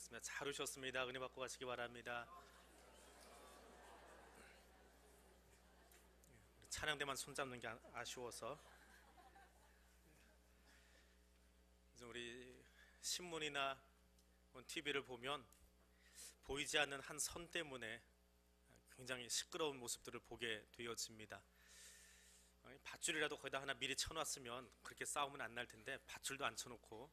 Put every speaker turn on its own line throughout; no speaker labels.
기도하겠습니다. 잘 오셨습니다. 은혜 받고 가시기 바랍니다. 찬양대만 손잡는 게 아쉬워서 이제 우리 신문이나 TV를 보면 보이지 않는 한 선 때문에 굉장히 시끄러운 모습들을 보게 되어집니다. 밧줄이라도 거기다 하나 미리 쳐놨으면 그렇게 싸우면 안 날 텐데 밧줄도 안 쳐놓고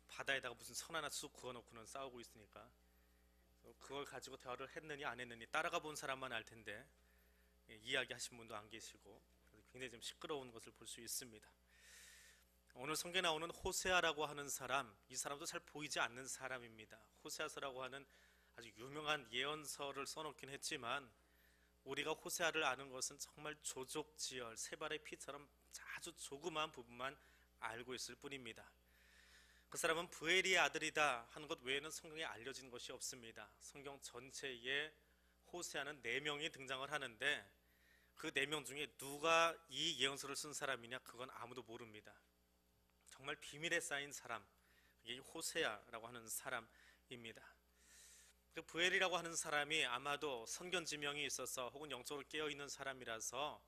바다에다가 무슨 선 하나 쑥 그어놓고는 싸우고 있으니까 그걸 가지고 대화를 했느니 안 했느니 따라가 본 사람만 알 텐데 이야기하신 분도 안 계시고 굉장히 좀 시끄러운 것을 볼 수 있습니다. 오늘 성경에 나오는 호세아라고 하는 사람, 이 사람도 잘 보이지 않는 사람입니다. 호세아서라고 하는 아주 유명한 예언서를 써놓긴 했지만 우리가 호세아를 아는 것은 정말 조족지열, 세 발의 피처럼 아주 조그마한 부분만 알고 있을 뿐입니다. 그 사람은 부엘리의 아들이다 하는 것 외에는 성경에 알려진 것이 없습니다. 성경 전체에 호세아는 4명이 등장을 하는데 그 4명 중에 누가 이 예언서를 쓴 사람이냐 그건 아무도 모릅니다. 정말 비밀에 쌓인 사람, 이게 호세아라고 하는 사람입니다. 그 부엘이라고 하는 사람이 아마도 선견지명이 있어서 혹은 영적으로 깨어있는 사람이라서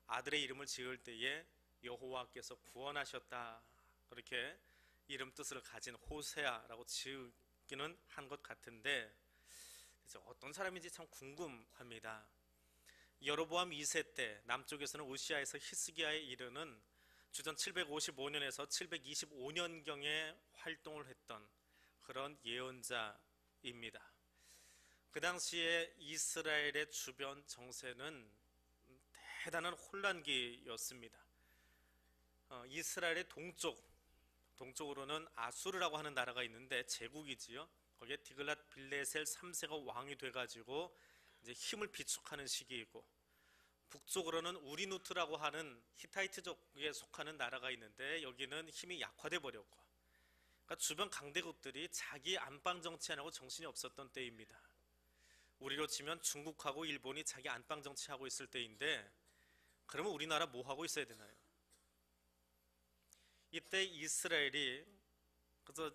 아들의 이름을 지을 때에 여호와께서 구원하셨다 그렇게 이름 뜻을 가진 호세아라고 지으기는 한 것 같은데 어떤 사람인지 참 궁금합니다. 여로보암 2세 때 남쪽에서는 우시아에서 히스기야에 이르는 주전 755년에서 725년경에 활동을 했던 그런 예언자입니다. 그 당시에 이스라엘의 주변 정세는 대단한 혼란기였습니다. 이스라엘의 동쪽으로는 아수르라고 하는 나라가 있는데 제국이지요. 거기에 디글랏 빌레셀 3세가 왕이 돼가지고 이제 힘을 비축하는 시기이고, 북쪽으로는 우리누트라고 하는 히타이트족에 속하는 나라가 있는데 여기는 힘이 약화돼 버렸고, 그러니까 주변 강대국들이 자기 안방 정치하려고 정신이 없었던 때입니다. 우리로 치면 중국하고 일본이 자기 안방 정치하고 있을 때인데 그러면 우리나라 뭐 하고 있어야 되나요? 이때 이스라엘이 그래서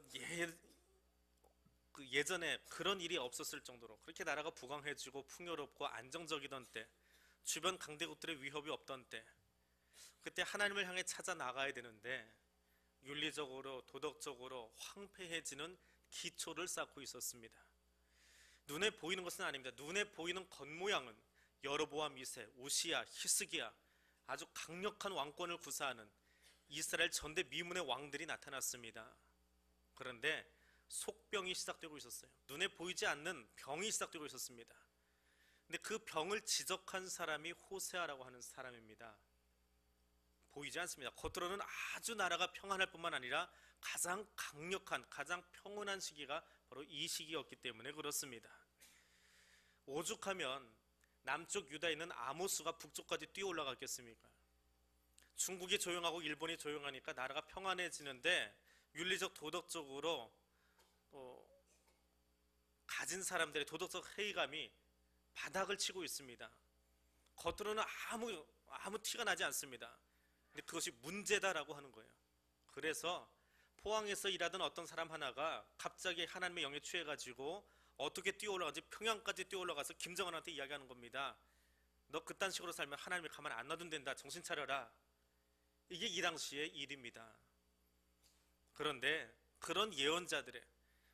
예전에 그런 일이 없었을 정도로 그렇게 나라가 부강해지고 풍요롭고 안정적이던 때, 주변 강대국들의 위협이 없던 때, 그때 하나님을 향해 찾아 나가야 되는데 윤리적으로 도덕적으로 황폐해지는 기초를 쌓고 있었습니다. 눈에 보이는 것은 아닙니다. 눈에 보이는 겉모양은 여로보암 2세, 우시야, 히스기야, 아주 강력한 왕권을 구사하는 이스라엘 전대 미문의 왕들이 나타났습니다. 그런데 속병이 시작되고 있었어요. 눈에 보이지 않는 병이 시작되고 있었습니다. 근데 그 병을 지적한 사람이 호세아라고 하는 사람입니다. 보이지 않습니다. 겉으로는 아주 나라가 평안할 뿐만 아니라 가장 강력한, 가장 평온한 시기가 바로 이 시기였기 때문에 그렇습니다. 오죽하면 남쪽 유다에 있는 아모스가 북쪽까지 뛰어 올라갔겠습니까? 중국이 조용하고 일본이 조용하니까 나라가 평안해지는데 윤리적 도덕적으로 가진 사람들의 도덕적 회의감이 바닥을 치고 있습니다. 겉으로는 아무 티가 나지 않습니다. 근데 그것이 문제다라고 하는 거예요. 그래서 포항에서 일하던 어떤 사람 하나가 갑자기 하나님의 영에 취해가지고 어떻게 뛰어올라가지 평양까지 뛰어올라가서 김정은한테 이야기하는 겁니다. 너 그딴 식으로 살면 하나님이 가만 안 놔둔단다. 정신 차려라. 이게 이 당시의 일입니다. 그런데 그런 예언자들의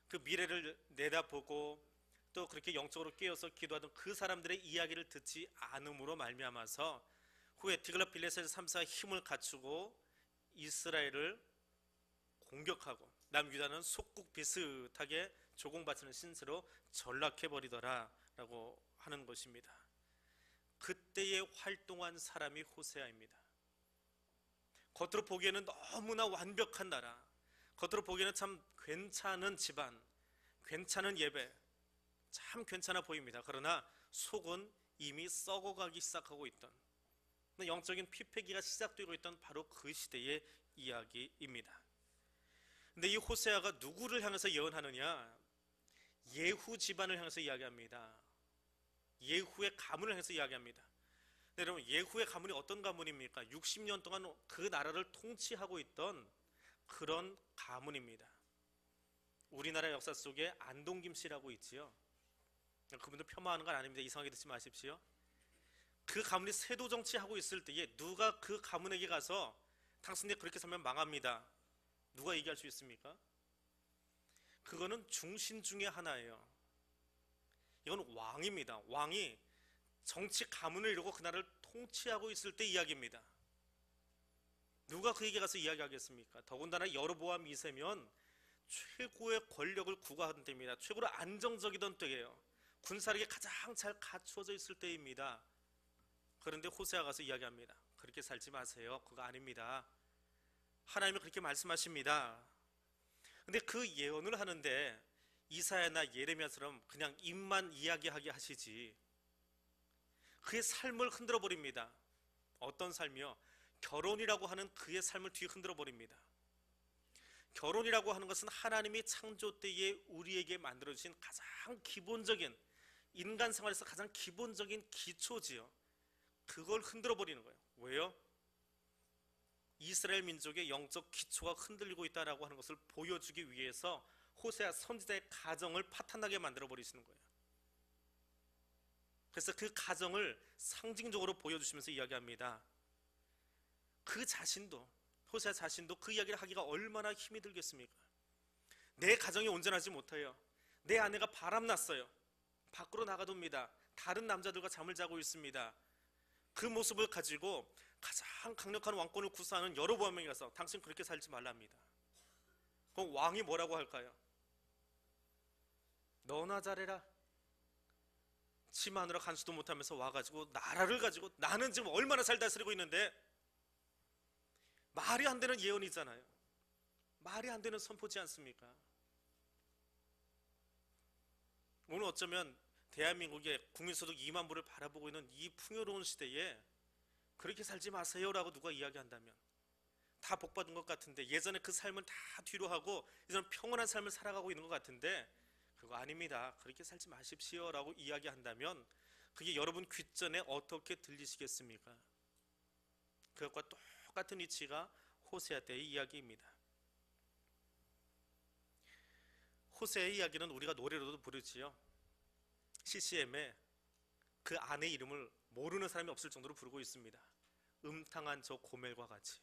그 미래를 내다보고 또 그렇게 영적으로 깨어서 기도하던 그 사람들의 이야기를 듣지 않음으로 말미암아서 후에 디글랏 빌레셀 3세가 힘을 갖추고 이스라엘을 공격하고 남유다는 속국 비슷하게 조공바치는 신세로 전락해버리더라 라고 하는 것입니다. 그때에 활동한 사람이 호세아입니다. 겉으로 보기에는 너무나 완벽한 나라, 겉으로 보기에는 참 괜찮은 집안, 괜찮은 예배, 참 괜찮아 보입니다. 그러나 속은 이미 썩어가기 시작하고 있던, 영적인 피폐기가 시작되고 있던 바로 그 시대의 이야기입니다. 근데 이 호세아가 누구를 향해서 예언하느냐? 예후 집안을 향해서 이야기합니다. 예후의 가문을 향해서 이야기합니다. 네, 여러분, 예후의 가문이 어떤 가문입니까? 60년 동안 그 나라를 통치하고 있던 그런 가문입니다. 우리나라 역사 속에 안동김 씨라고 있지요. 그분도 폄하하는 건 아닙니다. 이상하게 듣지 마십시오. 그 가문이 세도 정치하고 있을 때에 누가 그 가문에게 가서 당신네 그렇게 살면 망합니다, 누가 얘기할 수 있습니까? 그거는 중신 중에 하나예요. 이건 왕입니다. 왕이 정치 가문을 이루고 그 나라를 통치하고 있을 때 이야기입니다. 누가 그에게 가서 이야기하겠습니까? 더군다나 여로보암 2세면 최고의 권력을 구가하던 때입니다. 최고로 안정적이던 때예요. 군사력이 가장 잘 갖추어져 있을 때입니다. 그런데 호세아가 가서 이야기합니다. 그렇게 살지 마세요. 그거 아닙니다. 하나님이 그렇게 말씀하십니다. 근데 그 예언을 하는데 이사야나 예레미야처럼 그냥 입만 이야기하게 하시지 그의 삶을 흔들어 버립니다. 어떤 삶이요? 결혼이라고 하는 그의 삶을 뒤에 흔들어 버립니다. 결혼이라고 하는 것은 하나님이 창조 때에 우리에게 만들어주신 가장 기본적인, 인간 생활에서 가장 기본적인 기초지요. 그걸 흔들어 버리는 거예요. 왜요? 이스라엘 민족의 영적 기초가 흔들리고 있다라고 하는 것을 보여주기 위해서 호세아 선지자의 가정을 파탄나게 만들어 버리시는 거예요. 그래서 그 가정을 상징적으로 보여주시면서 이야기합니다. 그 자신도, 호세아 자신도 그 이야기를 하기가 얼마나 힘이 들겠습니까? 내 가정이 온전하지 못해요. 내 아내가 바람났어요. 밖으로 나가둡니다. 다른 남자들과 잠을 자고 있습니다. 그 모습을 가지고 가장 강력한 왕권을 구사하는 여로보암에게 가서 당신 그렇게 살지 말랍니다. 그럼 왕이 뭐라고 할까요? 너나 잘해라. 지 마누라 간수도 못하면서 와가지고 나라를 가지고 나는 지금 얼마나 잘 다스리고 있는데, 말이 안 되는 예언이잖아요. 말이 안 되는 선포지 않습니까? 오늘 어쩌면 대한민국의 국민소득 2만 불을 바라보고 있는 이 풍요로운 시대에 그렇게 살지 마세요 라고 누가 이야기한다면 다 복받은 것 같은데, 예전에 그 삶을 다 뒤로 하고 이제는 평온한 삶을 살아가고 있는 것 같은데, 그거 아닙니다, 그렇게 살지 마십시오 라고 이야기한다면 그게 여러분 귓전에 어떻게 들리시겠습니까? 그것과 똑같은 위치가 호세아 때의 이야기입니다. 호세아의 이야기는 우리가 노래로도 부르지요. CCM에 그 아내의 이름을 모르는 사람이 없을 정도로 부르고 있습니다. 음탕한 저 고멜과 같이.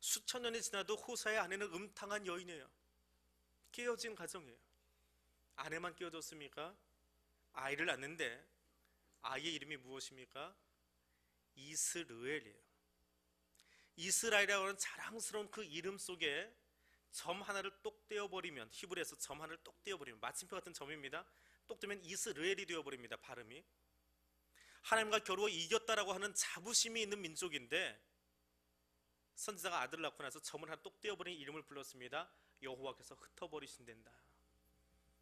수천 년이 지나도 호세아의 아내는 음탕한 여인이에요. 깨어진 가정이에요. 아내만 깨어졌습니까? 아이를 낳는데 아이의 이름이 무엇입니까? 이스르엘이에요. 이스라엘이라고 하는 자랑스러운 그 이름 속에 점 하나를 똑 떼어버리면, 히브리에서 점 하나를 똑 떼어버리면, 마침표 같은 점입니다. 똑 떼면 이스라엘이 되어버립니다. 발음이. 하나님과 겨루어 이겼다라고 하는 자부심이 있는 민족인데, 선지자가 아들을 낳고 나서 점을 하나 똑 떼어버린 이름을 불렀습니다. 여호와께서 흩어버리신댄다.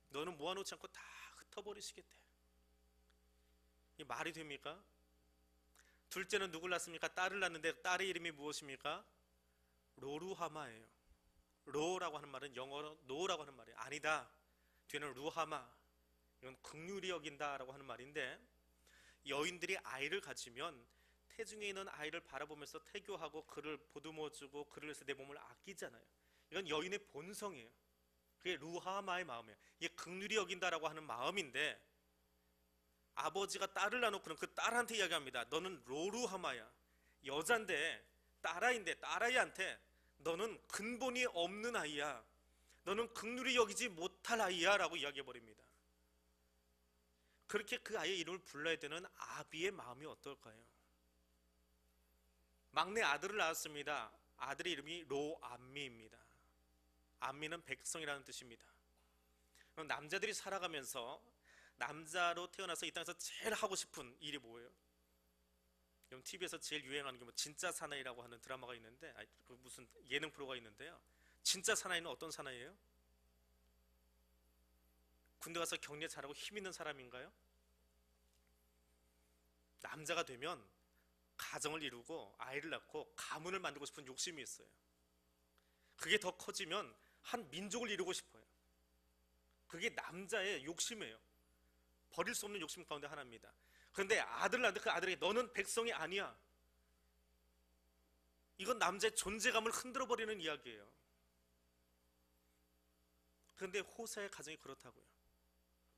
너는 모아놓지 않고 다 흩어버리시겠대. 이게 말이 됩니까? 둘째는 누굴 낳습니까? 딸을 낳는데 딸의 이름이 무엇입니까? 로루하마예요. 로라고 하는 말은 영어로 노라고 하는 말이에요. 아니다, 뒤에는 루하마, 이건 긍휼히 여긴다라고 하는 말인데, 여인들이 아이를 가지면 태중에 있는 아이를 바라보면서 태교하고 그를 보듬어주고 그를 위해서 내 몸을 아끼잖아요. 이건 여인의 본성이에요. 그게 루하마의 마음이에요. 이게 긍휼히 여긴다라고 하는 마음인데, 아버지가 딸을 낳아놓고는 그 딸한테 이야기합니다. 너는 로루하마야. 여잔데 딸아이인데 딸아이한테 너는 근본이 없는 아이야. 너는 긍휼히 여기지 못할 아이야 라고 이야기해버립니다. 그렇게 그 아이의 이름을 불러야 되는 아비의 마음이 어떨까요? 막내 아들을 낳았습니다. 아들의 이름이 로암미입니다. 암미는 백성이라는 뜻입니다. 그럼 남자들이 살아가면서 남자로 태어나서 이 땅에서 제일 하고 싶은 일이 뭐예요? 그럼 TV에서 제일 유행하는 게 뭐 진짜 사나이라고 하는 드라마가 있는데, 그 무슨 예능 프로가 있는데요. 진짜 사나이는 어떤 사나이예요? 군대 가서 격리 잘하고 힘 있는 사람인가요? 남자가 되면 가정을 이루고 아이를 낳고 가문을 만들고 싶은 욕심이 있어요. 그게 더 커지면 한 민족을 이루고 싶어요. 그게 남자의 욕심이에요. 버릴 수 없는 욕심 가운데 하나입니다. 그런데 아들을 낳는데 그 아들에게 너는 백성이 아니야. 이건 남자의 존재감을 흔들어 버리는 이야기예요. 그런데 호세아의 가정이 그렇다고요.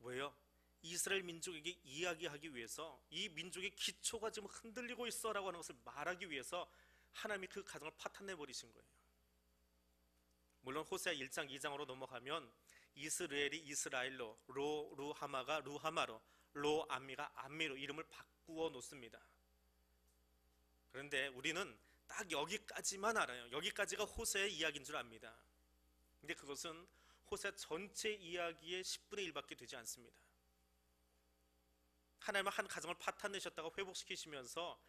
왜요? 이스라엘 민족에게 이야기하기 위해서 이 민족의 기초가 지금 흔들리고 있어 라고 하는 것을 말하기 위해서 하나님이 그 가정을 파탄내 버리신 거예요. 물론 호세아 1장 2장으로 넘어가면 이스라엘이 이스라엘로, 루하마가 루하마로, 로암미가 암미로 이름을 바꾸어 놓습니다. 그런데 우리는 딱 여기까지만 알아요. 여기까지가 호세아의 이야기인 줄 압니다. 근데 그것은 호세아 전체 이야기의 10분의 1밖에 되지 않습니다. 하나님은 한 가정을 파탄내셨다가 회복시키시면서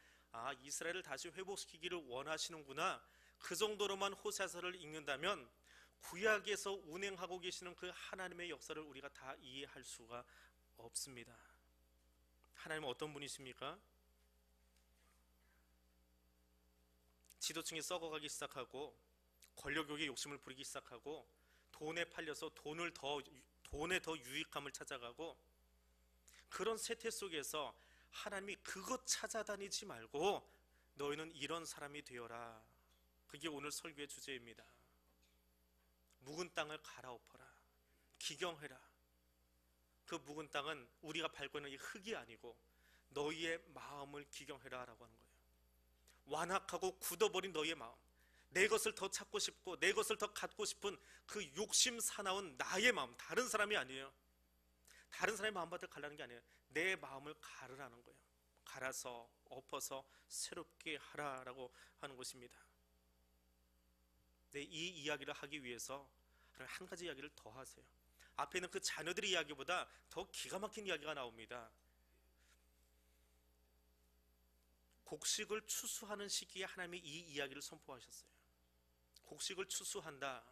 이스라엘을 다시 회복시키기를 원하시는구나, 그 정도로만 호세아서를 읽는다면 구약에서 운행하고 계시는 그 하나님의 역사를 우리가 다 이해할 수가 없습니다. 하나님은 어떤 분이십니까? 지도층이 썩어가기 시작하고 권력욕에 욕심을 부리기 시작하고 돈에 팔려서 돈에 더 유익함을 찾아가고, 그런 세태 속에서 하나님이 그것 찾아다니지 말고 너희는 이런 사람이 되어라. 그게 오늘 설교의 주제입니다. 묵은 땅을 갈아엎어라. 기경해라. 그 묵은 땅은 우리가 밟고 있는 이 흙이 아니고 너희의 마음을 기경해라 라고 하는 거예요. 완악하고 굳어버린 너희의 마음, 내 것을 더 찾고 싶고 내 것을 더 갖고 싶은 그 욕심 사나운 나의 마음, 다른 사람이 아니에요. 다른 사람의 마음밭을 갈라는 게 아니에요. 내 마음을 가르라는 거예요. 갈아서 엎어서 새롭게 하라라고 하는 것입니다. 이 이야기를 하기 위해서 한 가지 이야기를 더 하세요. 앞에 있는 그 자녀들의 이야기보다 더 기가 막힌 이야기가 나옵니다. 곡식을 추수하는 시기에 하나님이 이 이야기를 선포하셨어요. 곡식을 추수한다.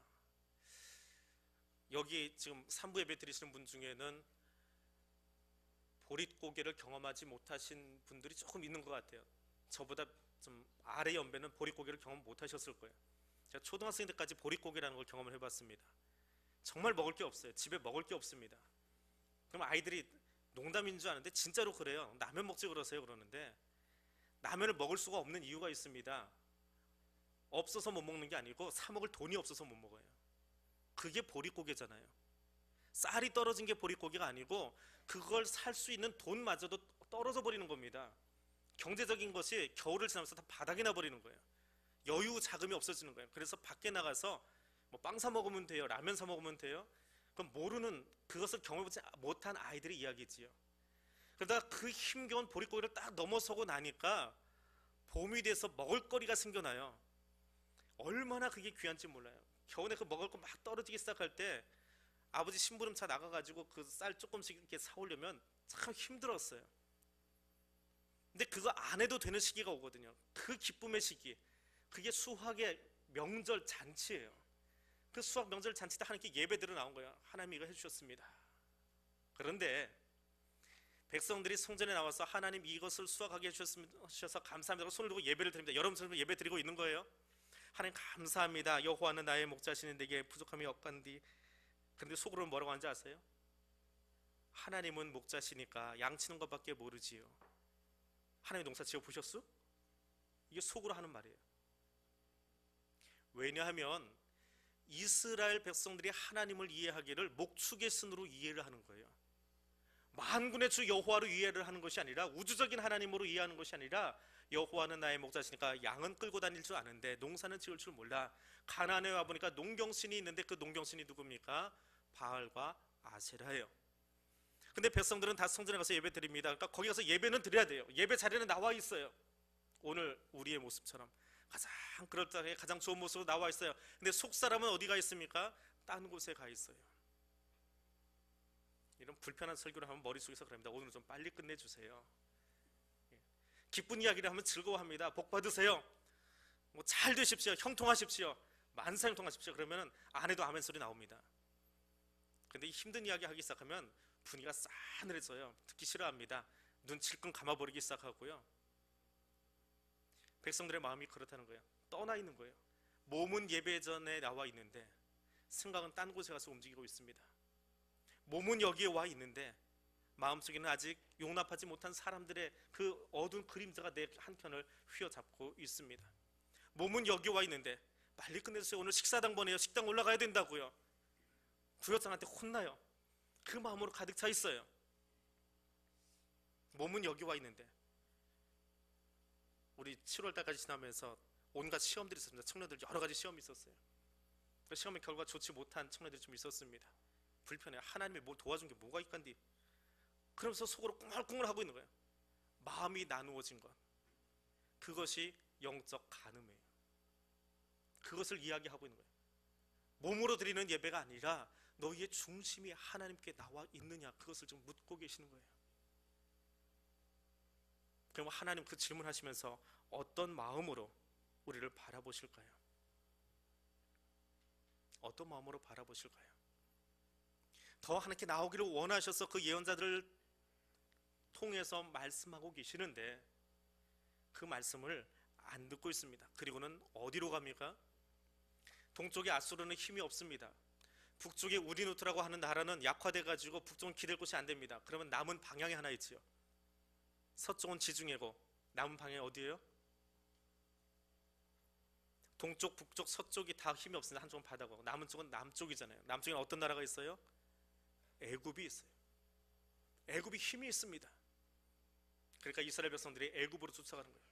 여기 지금 3부 예배 드리시는 분 중에는 보릿고개를 경험하지 못하신 분들이 조금 있는 것 같아요. 저보다 좀 아래 연배는 보릿고개를 경험 못하셨을 거예요. 제가 초등학생 때까지 보릿고개라는 걸 경험을 해봤습니다. 정말 먹을 게 없어요. 집에 먹을 게 없습니다. 그럼 아이들이 농담인 줄 아는데 진짜로 그래요. 라면 먹지 그러세요. 그러는데 라면을 먹을 수가 없는 이유가 있습니다. 없어서 못 먹는 게 아니고 사 먹을 돈이 없어서 못 먹어요. 그게 보릿고개잖아요. 쌀이 떨어진 게 보릿고개가 아니고 그걸 살 수 있는 돈마저도 떨어져 버리는 겁니다. 경제적인 것이 겨울을 지나면서 다 바닥이 나버리는 거예요. 여유 자금이 없어지는 거예요. 그래서 밖에 나가서 빵 사 먹으면 돼요, 라면 사 먹으면 돼요. 그럼 모르는, 그것을 경험해보지 못한 아이들의 이야기지요. 그러다가 그 힘겨운 보릿고개를 딱 넘어서고 나니까 봄이 돼서 먹을거리가 생겨나요. 얼마나 그게 귀한지 몰라요. 겨울에 그 먹을 거 막 떨어지기 시작할 때 아버지 심부름차 나가가지고 그 쌀 조금씩 이렇게 사오려면 참 힘들었어요. 근데 그거 안 해도 되는 시기가 오거든요. 그 기쁨의 시기, 그게 수학의 명절 잔치예요. 그 수학 명절 잔치 때 하나님께 예배드려 나온 거예요. 하나님이 이거 해주셨습니다. 그런데 백성들이 성전에 나와서 하나님 이것을 수확하게 해주셔서 감사합니다, 손을 들고 예배를 드립니다. 여러분처럼 예배 드리고 있는 거예요. 하나님 감사합니다. 여호와는 나의 목자시니 내게 부족함이 없간디. 그런데 속으로는 뭐라고 하는지 아세요? 하나님은 목자시니까 양치는 것밖에 모르지요. 하나님 농사 지어 보셨어? 이게 속으로 하는 말이에요. 왜냐하면 이스라엘 백성들이 하나님을 이해하기를 목축의 신으로 이해를 하는 거예요. 만군의 주 여호와로 이해를 하는 것이 아니라, 우주적인 하나님으로 이해하는 것이 아니라, 여호와는 나의 목자시니까 양은 끌고 다닐 줄 아는데 농사는 지을 줄 몰라. 가나안에 와보니까 농경신이 있는데 그 농경신이 누굽니까? 바알과 아세라예요. 근데 백성들은 다 성전에 가서 예배 드립니다. 그러니까 거기 가서 예배는 드려야 돼요. 예배 자리는 나와 있어요. 오늘 우리의 모습처럼 가장 그럴듯하게 가장 좋은 모습으로 나와 있어요. 근데 속사람은 어디가 있습니까? 딴 곳에 가 있어요. 이런 불편한 설교를 하면 머릿속에서 그럽니다. 오늘 좀 빨리 끝내주세요. 기쁜 이야기를 하면 즐거워합니다. 복 받으세요. 잘 되십시오. 형통하십시오. 만사 형통하십시오. 그러면 안 해도 아멘 소리 나옵니다. 근데 힘든 이야기 하기 시작하면 분위기가 싸늘해져요. 듣기 싫어합니다. 눈 칠끔 감아버리기 시작하고요. 백성들의 마음이 그렇다는 거예요. 떠나 있는 거예요. 몸은 예배 전에 나와 있는데 생각은 딴 곳에 가서 움직이고 있습니다. 몸은 여기에 와 있는데 마음속에는 아직 용납하지 못한 사람들의 그 어두운 그림자가 내 한켠을 휘어잡고 있습니다. 몸은 여기 와 있는데 빨리 끝내주세요. 오늘 식사당 보내요. 식당 올라가야 된다고요. 구역장한테 혼나요. 그 마음으로 가득 차 있어요. 몸은 여기 와 있는데. 우리 7월달까지 지나면서 온갖 시험들이 있었습니다. 청년들 여러 가지 시험이 있었어요. 그 시험의 결과 좋지 못한 청년들이 좀 있었습니다. 불편해. 하나님이 뭘 도와준 게 뭐가 있간디? 그러면서 속으로 꿍얼꿍얼 하고 있는 거예요. 마음이 나누어진 것, 그것이 영적 간음이에요. 그것을 이야기하고 있는 거예요. 몸으로 드리는 예배가 아니라 너희의 중심이 하나님께 나와 있느냐, 그것을 좀 묻고 계시는 거예요. 그럼 하나님 그 질문하시면서 어떤 마음으로 우리를 바라보실까요? 어떤 마음으로 바라보실까요? 더 하나님께 나오기를 원하셔서 그 예언자들을 통해서 말씀하고 계시는데 그 말씀을 안 듣고 있습니다. 그리고는 어디로 갑니까? 동쪽의 아수르는 힘이 없습니다. 북쪽의 우디누트라고 하는 나라는 약화돼가지고 북쪽은 기댈 곳이 안 됩니다. 그러면 남은 방향이 하나 있지요. 서쪽은 지중해고 남은 방향이 어디예요? 동쪽, 북쪽, 서쪽이 다 힘이 없습니다. 한쪽은 바다고 남은 쪽은 남쪽이잖아요. 남쪽에는 어떤 나라가 있어요? 애굽이 있어요. 애굽이 힘이 있습니다. 그러니까 이스라엘 백성들이 애굽으로 쫓아가는 거예요.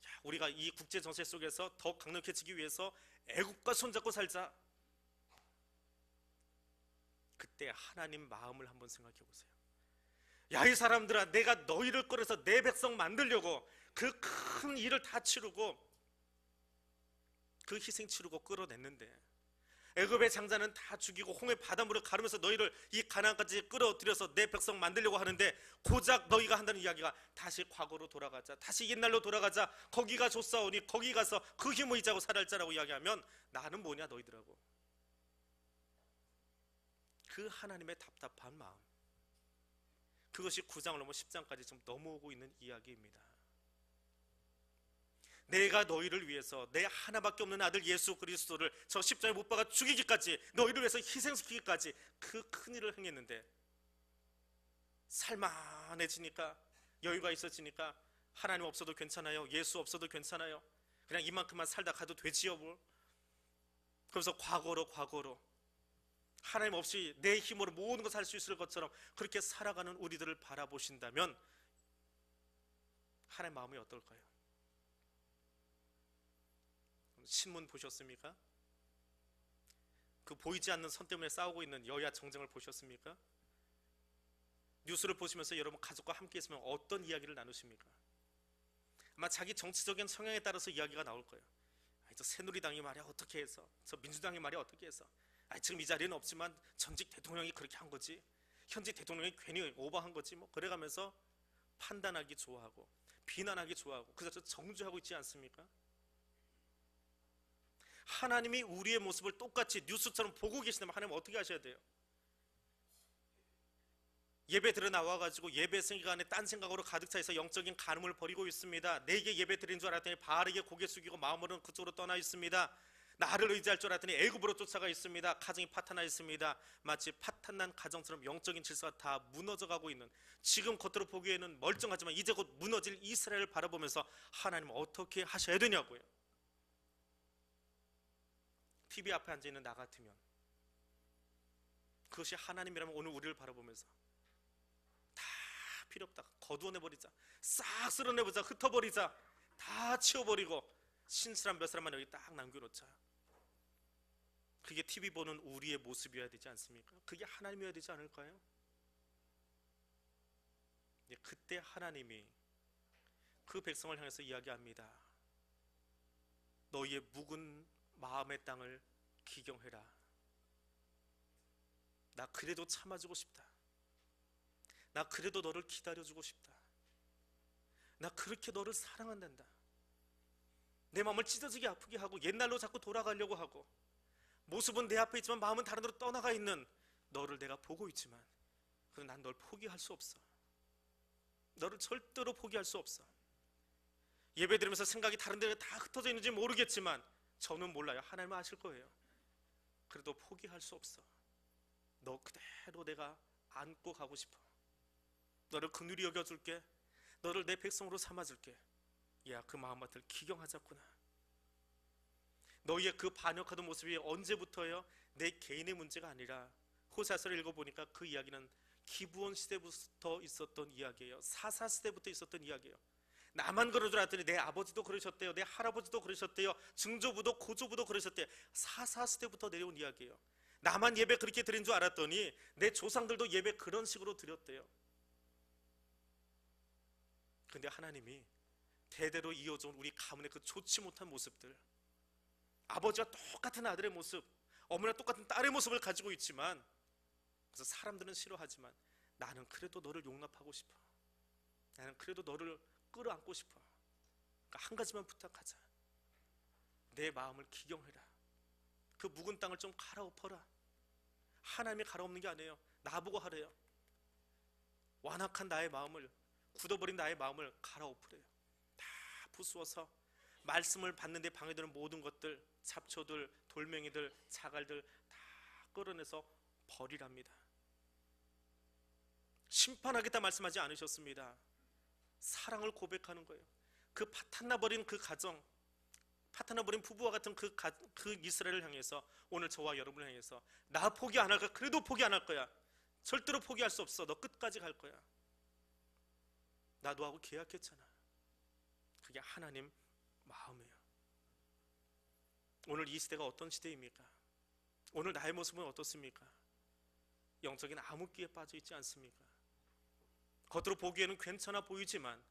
자, 우리가 이 국제 정세 속에서 더 강력해지기 위해서 애굽과 손잡고 살자. 그때 하나님 마음을 한번 생각해 보세요. 야, 이 사람들아, 내가 너희를 끌어서 내 백성 만들려고 그 큰 일을 다 치르고 그 희생 치르고 끌어냈는데 애굽의 장자는 다 죽이고 홍해 바닷물을 가르면서 너희를 이 가나안까지 끌어들여서 내 백성 만들려고 하는데 고작 너희가 한다는 이야기가 다시 과거로 돌아가자, 다시 옛날로 돌아가자, 거기가 좋사오니 거기 가서 그 힘을 의지하고 살아자라고 이야기하면 나는 뭐냐 너희들하고. 그 하나님의 답답한 마음, 그것이 9장을 넘어 10장까지 지금 넘어오고 있는 이야기입니다. 내가 너희를 위해서 내 하나밖에 없는 아들 예수 그리스도를 저 십자가에 못 박아 죽이기까지, 너희를 위해서 희생시키기까지 그 큰 일을 행했는데 살만해지니까, 여유가 있어지니까 하나님 없어도 괜찮아요, 예수 없어도 괜찮아요, 그냥 이만큼만 살다 가도 되지요 뭘. 그래서 과거로 하나님 없이 내 힘으로 모든 걸 살 수 있을 것처럼 그렇게 살아가는 우리들을 바라보신다면 하나님 마음이 어떨까요? 신문 보셨습니까? 그 보이지 않는 선 때문에 싸우고 있는 여야 정쟁을 보셨습니까? 뉴스를 보시면서 여러분 가족과 함께 있으면 어떤 이야기를 나누십니까? 아마 자기 정치적인 성향에 따라서 이야기가 나올 거예요. 저 새누리당이 말이야 어떻게 해서, 저 민주당이 말이야 어떻게 해서, 지금 이 자리에는 없지만 전직 대통령이 그렇게 한 거지, 현직 대통령이 괜히 오버한 거지, 뭐 그래가면서 판단하기 좋아하고 비난하기 좋아하고 그래서 정죄하고 있지 않습니까? 하나님이 우리의 모습을 똑같이 뉴스처럼 보고 계시다면 하나님 어떻게 하셔야 돼요? 예배 들어 나와가지고 예배 생각 안에 딴 생각으로 가득 차 있어 영적인 간음을 벌이고 있습니다. 내게 예배 드린 줄 알았더니 바르게 고개 숙이고 마음으로는 그쪽으로 떠나 있습니다. 나를 의지할 줄 알았더니 애굽으로 쫓아가 있습니다. 가정이 파탄나 있습니다. 마치 파탄난 가정처럼 영적인 질서가 다 무너져가고 있는, 지금 겉으로 보기에는 멀쩡하지만 이제 곧 무너질 이스라엘을 바라보면서 하나님 어떻게 하셔야 되냐고요. TV 앞에 앉아있는 나 같으면, 그것이 하나님이라면 오늘 우리를 바라보면서 다 필요 없다, 거두어내버리자, 싹 쓸어내보자, 흩어버리자, 다 치워버리고 신실한 몇 사람만 여기 딱 남겨놓자. 그게 TV 보는 우리의 모습이어야 되지 않습니까? 그게 하나님이어야 되지 않을까요? 그때 하나님이 그 백성을 향해서 이야기합니다. 너희의 묵은 마음의 땅을 기경해라. 나 그래도 참아주고 싶다. 나 그래도 너를 기다려주고 싶다. 나 그렇게 너를 사랑한단다. 내 마음을 찢어지게 아프게 하고 옛날로 자꾸 돌아가려고 하고 모습은 내 앞에 있지만 마음은 다른 데로 떠나가 있는 너를 내가 보고 있지만 그럼 난 널 포기할 수 없어. 너를 절대로 포기할 수 없어. 예배 드리면서 생각이 다른 데로 다 흩어져 있는지 모르겠지만 저는 몰라요. 하나님은 아실 거예요. 그래도 포기할 수 없어. 너 그대로 내가 안고 가고 싶어. 너를 긍휼히 여겨줄게. 너를 내 백성으로 삼아줄게. 야, 그 마음밭을 기경하자꾸나. 너희의 그 반역하던 모습이 언제부터요? 내 개인의 문제가 아니라 호세아서를 읽어보니까 그 이야기는 기브온 시대부터 있었던 이야기예요. 사사 시대부터 있었던 이야기예요. 나만 그런 줄 알았더니 내 아버지도 그러셨대요. 내 할아버지도 그러셨대요. 증조부도 고조부도 그러셨대요. 사사 시대부터 내려온 이야기예요. 나만 예배 그렇게 드린 줄 알았더니 내 조상들도 예배 그런 식으로 드렸대요. 근데 하나님이 대대로 이어져온 우리 가문의 그 좋지 못한 모습들, 아버지와 똑같은 아들의 모습, 어머니와 똑같은 딸의 모습을 가지고 있지만, 그래서 사람들은 싫어하지만 나는 그래도 너를 용납하고 싶어. 나는 그래도 너를 끌어안고 싶어. 그러니까 한 가지만 부탁하자. 내 마음을 기경해라. 그 묵은 땅을 좀 갈아엎어라. 하나님이 갈아엎는 게 아니에요. 나보고 하래요. 완악한 나의 마음을, 굳어버린 나의 마음을 갈아엎으래요. 다 부수어서 말씀을 받는 데 방해되는 모든 것들, 잡초들, 돌멩이들, 자갈들 다 끌어내서 버리랍니다. 심판하겠다 말씀하지 않으셨습니다. 사랑을 고백하는 거예요. 그 파탄나버린 그 가정, 파탄나버린 부부와 같은 그 이스라엘을 향해서, 오늘 저와 여러분을 향해서 나 포기 안 할 거야. 그래도 포기 안 할 거야. 절대로 포기할 수 없어. 너 끝까지 갈 거야. 나 너하고 계약했잖아. 그게 하나님 마음이에요. 오늘 이 시대가 어떤 시대입니까? 오늘 나의 모습은 어떻습니까? 영적인 암흑기에 빠져 있지 않습니까? 겉으로 보기에는 괜찮아 보이지만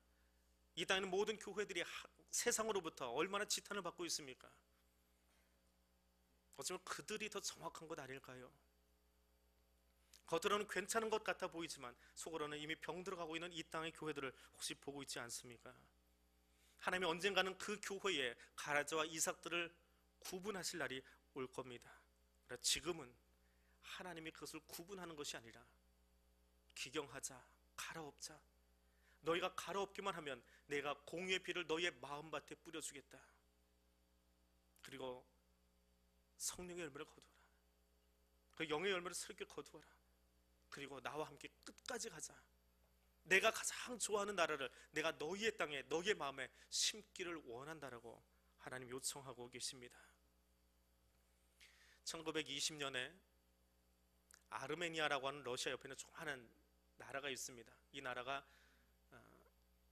이 땅에 있는 모든 교회들이 세상으로부터 얼마나 지탄을 받고 있습니까? 어쩌면 그들이 더 정확한 것 아닐까요? 겉으로는 괜찮은 것 같아 보이지만 속으로는 이미 병들어가고 있는 이 땅의 교회들을 혹시 보고 있지 않습니까? 하나님이 언젠가는 그 교회에 가라지와 이삭들을 구분하실 날이 올 겁니다. 그러나 지금은 하나님이 그것을 구분하는 것이 아니라 기경하자, 갈아엎자. 너희가 갈아엎기만 하면 내가 공의의 피를 너희의 마음밭에 뿌려주겠다. 그리고 성령의 열매를 거두어라. 그 영의 열매를 새롭게 거두어라. 그리고 나와 함께 끝까지 가자. 내가 가장 좋아하는 나라를 내가 너희의 땅에, 너희의 마음에 심기를 원한다라고 하나님 요청하고 계십니다. 1920년에 아르메니아라고 하는 러시아 옆에 있는 조그마한 나라가 있습니다. 이 나라가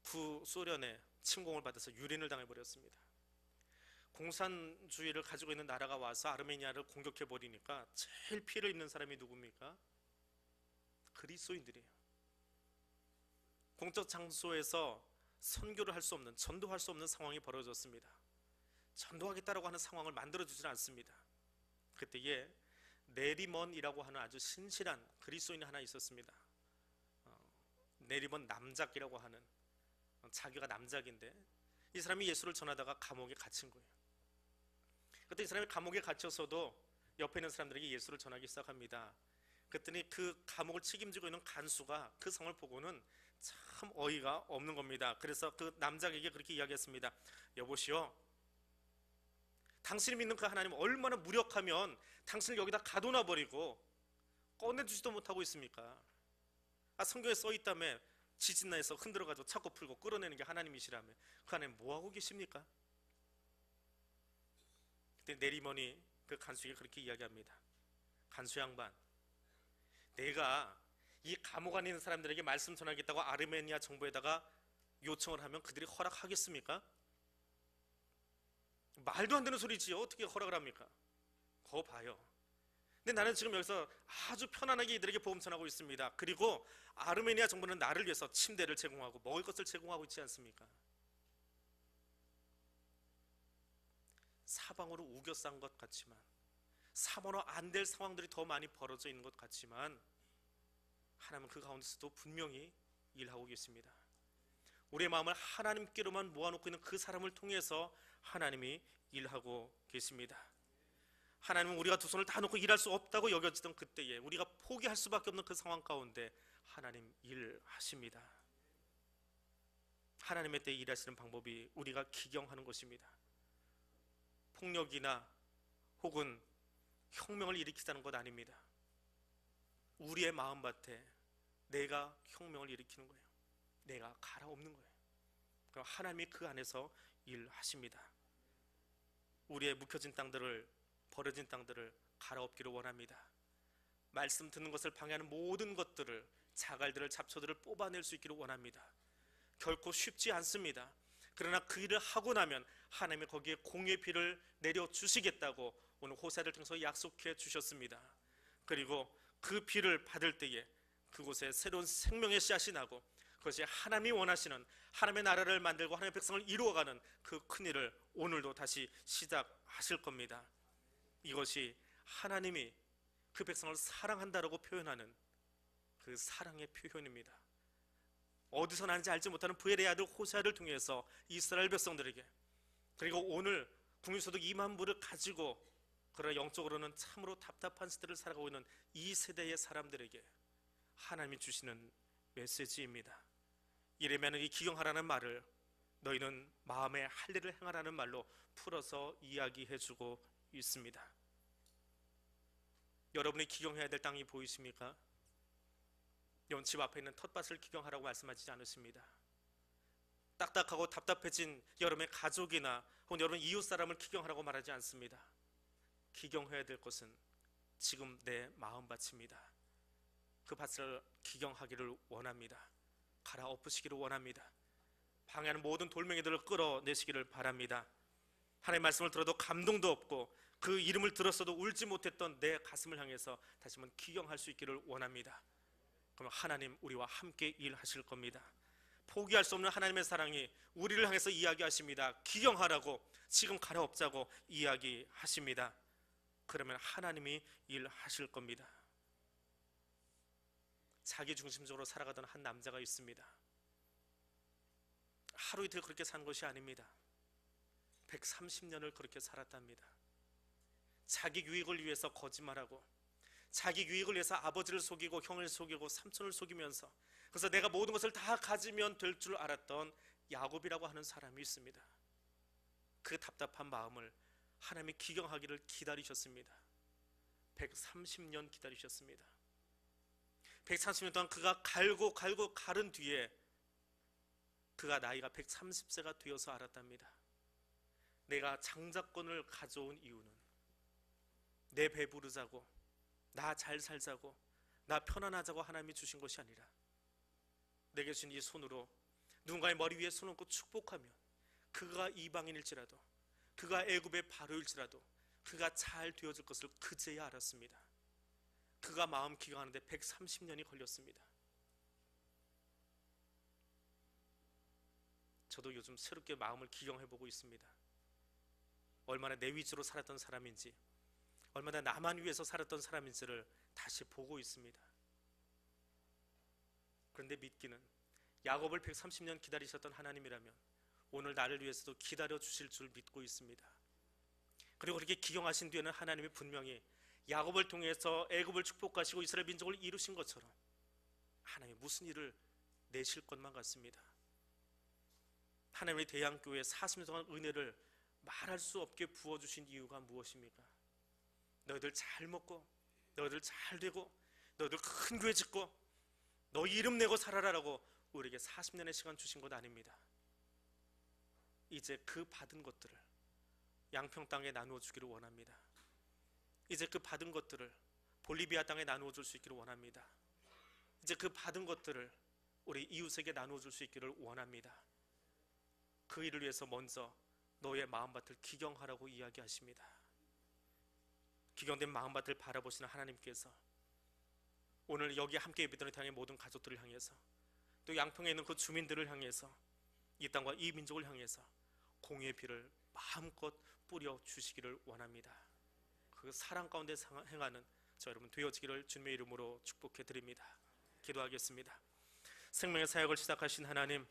구소련의 침공을 받아서 유린을 당해버렸습니다. 공산주의를 가지고 있는 나라가 와서 아르메니아를 공격해버리니까 제일 피해를 입는 사람이 누굽니까? 그리스도인들이에요. 공적 장소에서 선교를 할 수 없는, 전도할 수 없는 상황이 벌어졌습니다. 전도하겠다라고 하는 상황을 만들어주지는 않습니다. 그때에 네리먼이라고 하는 아주 신실한 그리스도인이 하나 있었습니다. 네리먼 남작이라고 하는, 자기가 남작인데 이 사람이 예수를 전하다가 감옥에 갇힌 거예요. 그때 이 사람이 감옥에 갇혀서도 옆에 있는 사람들에게 예수를 전하기 시작합니다. 그랬더니 그 감옥을 책임지고 있는 간수가 그 상을 보고는 참 어이가 없는 겁니다. 그래서 그 남작에게 그렇게 이야기했습니다. 여보시오, 당신이 믿는 그 하나님 얼마나 무력하면 당신을 여기다 가둬놔버리고 꺼내주지도 못하고 있습니까? 성경에 써있다며 지진나에서 흔들어가지고 차고 풀고 끌어내는 게 하나님이시라며. 그 하나님 뭐하고 계십니까? 그때 네리먼이 그 간수에게 그렇게 이야기합니다. 간수 양반, 내가 이 감옥 안에 있는 사람들에게 말씀 전하겠다고 아르메니아 정부에다가 요청을 하면 그들이 허락하겠습니까? 말도 안 되는 소리지요. 어떻게 허락을 합니까? 거 봐요. 근데 나는 지금 여기서 아주 편안하게 이들에게 복음 전하고 있습니다. 그리고 아르메니아 정부는 나를 위해서 침대를 제공하고 먹을 것을 제공하고 있지 않습니까? 사방으로 우겨싼 것 같지만, 사방으로 안 될 상황들이 더 많이 벌어져 있는 것 같지만 하나님은 그 가운데서도 분명히 일하고 계십니다. 우리의 마음을 하나님께로만 모아놓고 있는 그 사람을 통해서 하나님이 일하고 계십니다. 하나님은 우리가 두 손을 다 놓고 일할 수 없다고 여겨지던 그때에 우리가 포기할 수밖에 없는 그 상황 가운데 하나님 일하십니다. 하나님의 때에 일하시는 방법이 우리가 기경하는 것입니다. 폭력이나 혹은 혁명을 일으키자는 것 아닙니다. 우리의 마음밭에 내가 혁명을 일으키는 거예요. 내가 갈아엎는 거예요. 그럼 하나님이 그 안에서 일하십니다. 우리의 묵혀진 땅들을, 버려진 땅들을 갈아엎기를 원합니다. 말씀 듣는 것을 방해하는 모든 것들을, 자갈들을, 잡초들을 뽑아낼 수 있기를 원합니다. 결코 쉽지 않습니다. 그러나 그 일을 하고 나면 하나님이 거기에 공의 비를 내려주시겠다고 오늘 호세아를 통해서 약속해 주셨습니다. 그리고 그 비를 받을 때에 그곳에 새로운 생명의 씨앗이 나고 그것이 하나님이 원하시는 하나님의 나라를 만들고 하나님의 백성을 이루어가는 그 큰일을 오늘도 다시 시작하실 겁니다. 이것이 하나님이 그 백성을 사랑한다라고 표현하는 그 사랑의 표현입니다. 어디서 나는지 알지 못하는 부엘의 아들 호세아를 통해서 이스라엘 백성들에게, 그리고 오늘 국민소득 2만 불을 가지고 그러나 영적으로는 참으로 답답한 시대를 살아가고 있는 이 세대의 사람들에게 하나님이 주시는 메시지입니다. 이르면은 이 기경하라는 말을 너희는 마음에 할 일을 행하라는 말로 풀어서 이야기해주고 있습니다. 여러분이 기경해야 될 땅이 보이십니까? 여러분 집 앞에 있는 텃밭을 기경하라고 말씀하지 않으십니다. 딱딱하고 답답해진 여러분의 가족이나 혹은 여러분 이웃 사람을 기경하라고 말하지 않습니다. 기경해야 될 것은 지금 내 마음밭입니다. 그 밭을 기경하기를 원합니다. 갈아엎으시기를 원합니다. 방해하는 모든 돌멩이들을 끌어내시기를 바랍니다. 하나님의 말씀을 들어도 감동도 없고 그 이름을 들었어도 울지 못했던 내 가슴을 향해서 다시 한번 기경할 수 있기를 원합니다. 그러면 하나님 우리와 함께 일하실 겁니다. 포기할 수 없는 하나님의 사랑이 우리를 향해서 이야기하십니다. 기경하라고, 지금 갈아엎자고 이야기하십니다. 그러면 하나님이 일하실 겁니다. 자기 중심적으로 살아가던 한 남자가 있습니다. 하루 이틀 그렇게 산 것이 아닙니다. 130년을 그렇게 살았답니다. 자기 유익을 위해서 거짓말하고, 자기 유익을 위해서 아버지를 속이고 형을 속이고 삼촌을 속이면서, 그래서 내가 모든 것을 다 가지면 될 줄 알았던 야곱이라고 하는 사람이 있습니다. 그 답답한 마음을 하나님이 기경하기를 기다리셨습니다. 130년 기다리셨습니다. 130년 동안 그가 갈고 가른 뒤에 그가 나이가 130세가 되어서 알았답니다. 내가 장자권을 가져온 이유는 내 배부르자고, 나 잘 살자고, 나 편안하자고 하나님이 주신 것이 아니라 내게 주신 이 손으로 누군가의 머리 위에 손을 얹고 축복하면 그가 이방인일지라도, 그가 애굽의 바로일지라도 그가 잘 되어질 것을 그제야 알았습니다. 그가 마음 기경하는데 130년이 걸렸습니다. 저도 요즘 새롭게 마음을 기경해보고 있습니다. 얼마나 내 위주로 살았던 사람인지, 얼마나 나만 위해서 살았던 사람인지를 다시 보고 있습니다. 그런데 믿기는 야곱을 130년 기다리셨던 하나님이라면 오늘 나를 위해서도 기다려 주실 줄 믿고 있습니다. 그리고 그렇게 기경하신 뒤에는 하나님이 분명히 야곱을 통해서 애굽을 축복하시고 이스라엘 민족을 이루신 것처럼 하나님이 무슨 일을 내실 것만 같습니다. 하나님의 대양교회에 40년 동안 은혜를 말할 수 없게 부어주신 이유가 무엇입니까? 너희들 잘 먹고, 너희들 잘 되고, 너희들 큰 교회 짓고, 너희 이름 내고 살아라라고 우리에게 40년의 시간 주신 것 아닙니다. 이제 그 받은 것들을 양평 땅에 나누어 주기를 원합니다. 이제 그 받은 것들을 볼리비아 땅에 나누어 줄 수 있기를 원합니다. 이제 그 받은 것들을 우리 이웃에게 나누어 줄 수 있기를 원합니다. 그 일을 위해서 먼저 너의 마음밭을 기경하라고 이야기하십니다. 기경된 마음밭을 바라보시는 하나님께서 오늘 여기 함께 예배드리는 당의 모든 가족들을 향해서, 또 양평에 있는 그 주민들을 향해서, 이 땅과 이 민족을 향해서 공의의 비를 마음껏 뿌려 주시기를 원합니다. 그 사랑 가운데 행하는 저 여러분 되어지기를 주님의 이름으로 축복해 드립니다. 기도하겠습니다. 생명의 사역을 시작하신 하나님,